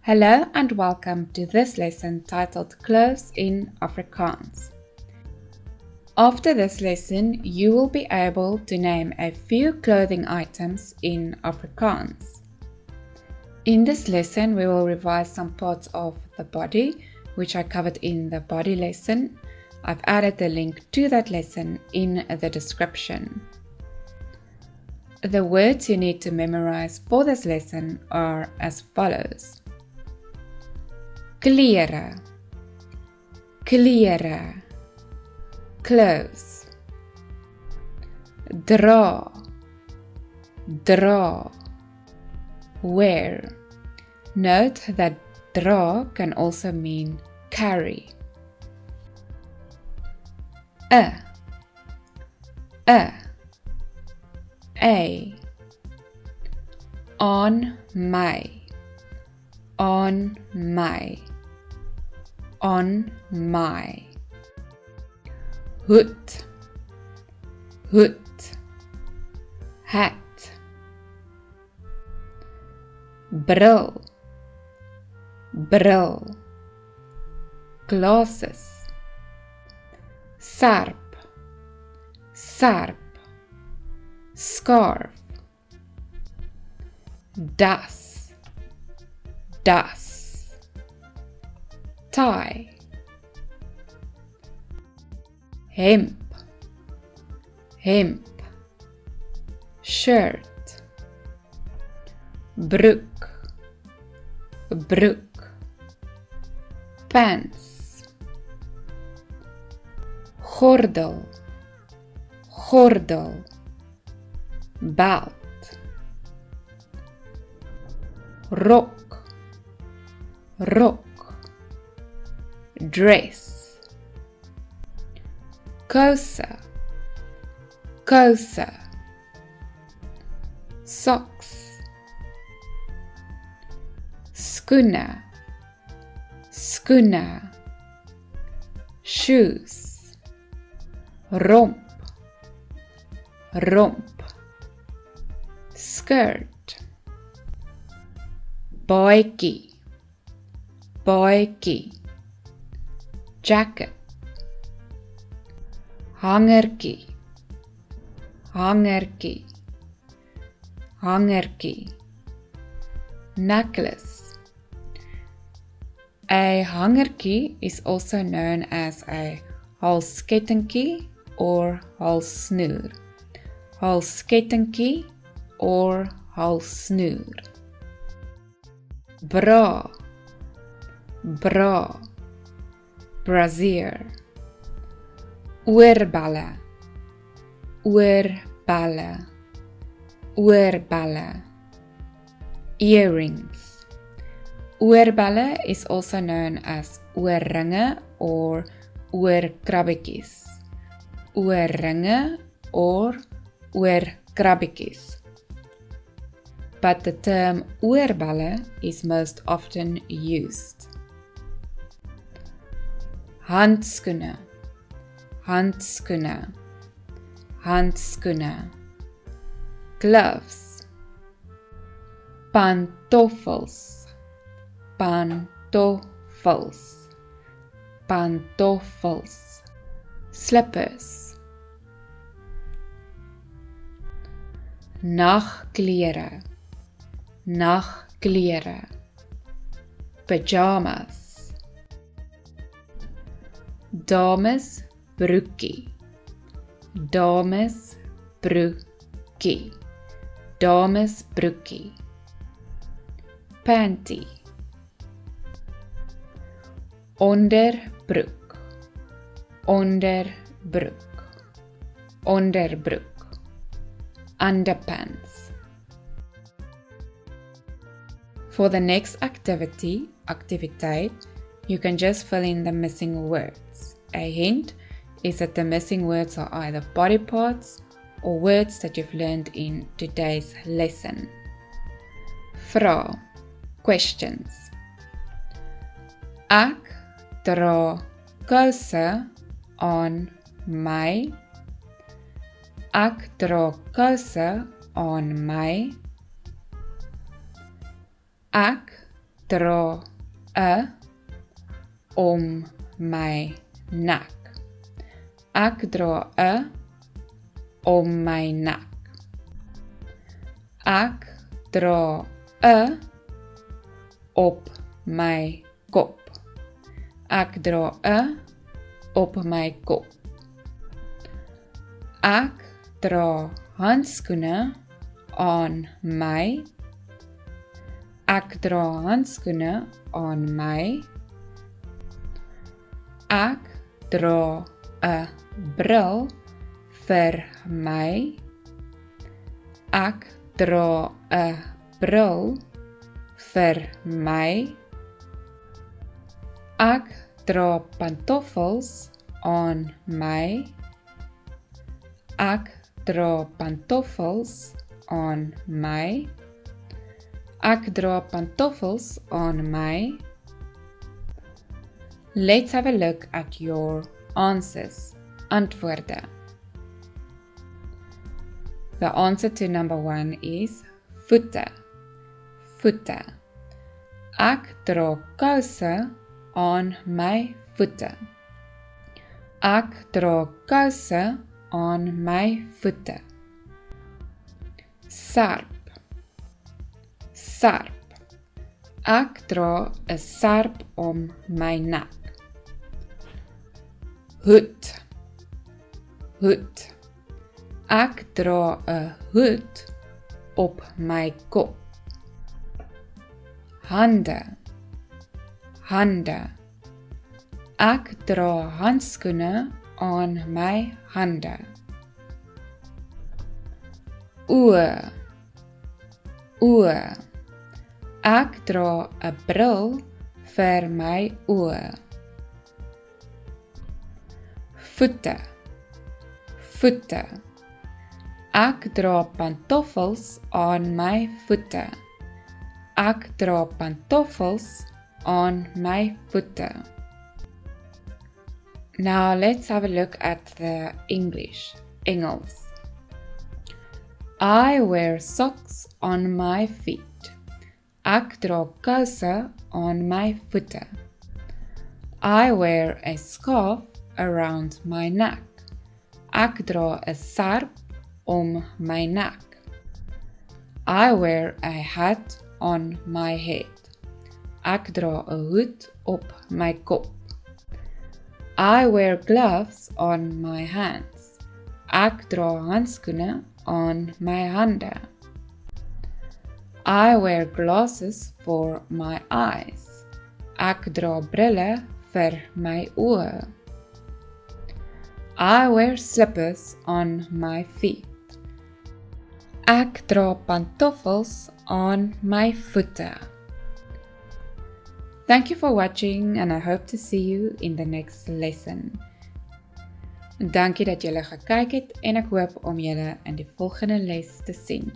Hello and welcome to this lesson titled Clothes in Afrikaans. After this lesson, you will be able to name a few clothing items in Afrikaans. In this lesson, we will revise some parts of the body, which I covered in the body lesson. I've added the link to that lesson in the description. The words you need to memorize for this lesson are as follows. Klere, klere, clothes. Dra, dra, wear. Note that dra can also mean carry. A, on my, on my, on my. Hoed, hoed, hat. Bril, bril, glasses. Sarp, sarp, scarf. Das, das, tie. Hemp, hemp, shirt. Broek, broek, pants. Gordel, gordel, belt. Rok, rok, dress. Kouse, kouse, socks. Skoene, skoene, shoes. Romp, romp, skirt. Baadjie, baadjie, jacket. Hangertjie, hangertjie, hangertjie. Necklace. A hangertjie is also known as a halskettingkie or halssnoer. Halskettingkie or halssnoer. Bra, bra, brassiere. Oorbelle, oorbelle, oorbelle. Earrings. Oorbelle is also known as oorringe or oorkrabbetjies. Oorringe or oorkrabbetjies. But the term oorbelle is most often used. Handskoene, handskoene, handskoene. Gloves. Pantoffels, pantoffels, pantoffels. Slippers. Nachtklere, nachtklere. Pyjamas. Damesbroekie, damesbroekie, damesbroekie. Panty. Onderbroek, onderbroek, onderbroek. Underpants. For the next activiteit, you can just fill in the missing words. A hint is that the missing words are either body parts or words that you've learned in today's lesson. Vrae, questions. Ek dra kouse aan my. Ek dra kouse aan my. Ek dra 'n om my nek. Ek dra 'n om my nek. Ek dra 'n op my kop. Ek dra 'n op my kop. Ek dra handskoene aan my. Ek dra handskoene aan my. Ek dra 'n bril vir my. Ek dra 'n bril vir my. Ek dra pantoffels aan my. Ek dra pantoffels aan my. Ek dra pantoffels aan my. Let's have a look at your answers. Antwoorde. The answer to number 1 is voete. Voete. Ek dra kouse aan my voete. Ek dra kouse aan my voete. Serp. Serp. Ek dra 'n serp om my nek. Hoed. Hoed. Ek dra 'n hoed op my kop. Hande. Hande. Ek dra handskoene aan my hande. Oë. Oë. Ek dra 'n bril vir my oë. Voete. Voete. Ek dra pantoffels aan my voete. Ek dra pantoffels aan my voete. Now let's have a look at the English. Engels. I wear socks on my feet. Ek dra kouse aan my voete. I wear a scarf around my neck. Ek dra 'n serp om my nek. I wear a hat on my head. Ek dra 'n hoed op my kop. I wear gloves on my hands. Ek dra handskoene aan my hande. I wear glasses for my eyes. Ek dra brille vir my oë. I wear slippers on my feet. Ek dra pantoffels aan my voete. Thank you for watching and I hope to see you in the next lesson. Dankie dat julle gekyk het en ek hoop om julle in die volgende les te sien.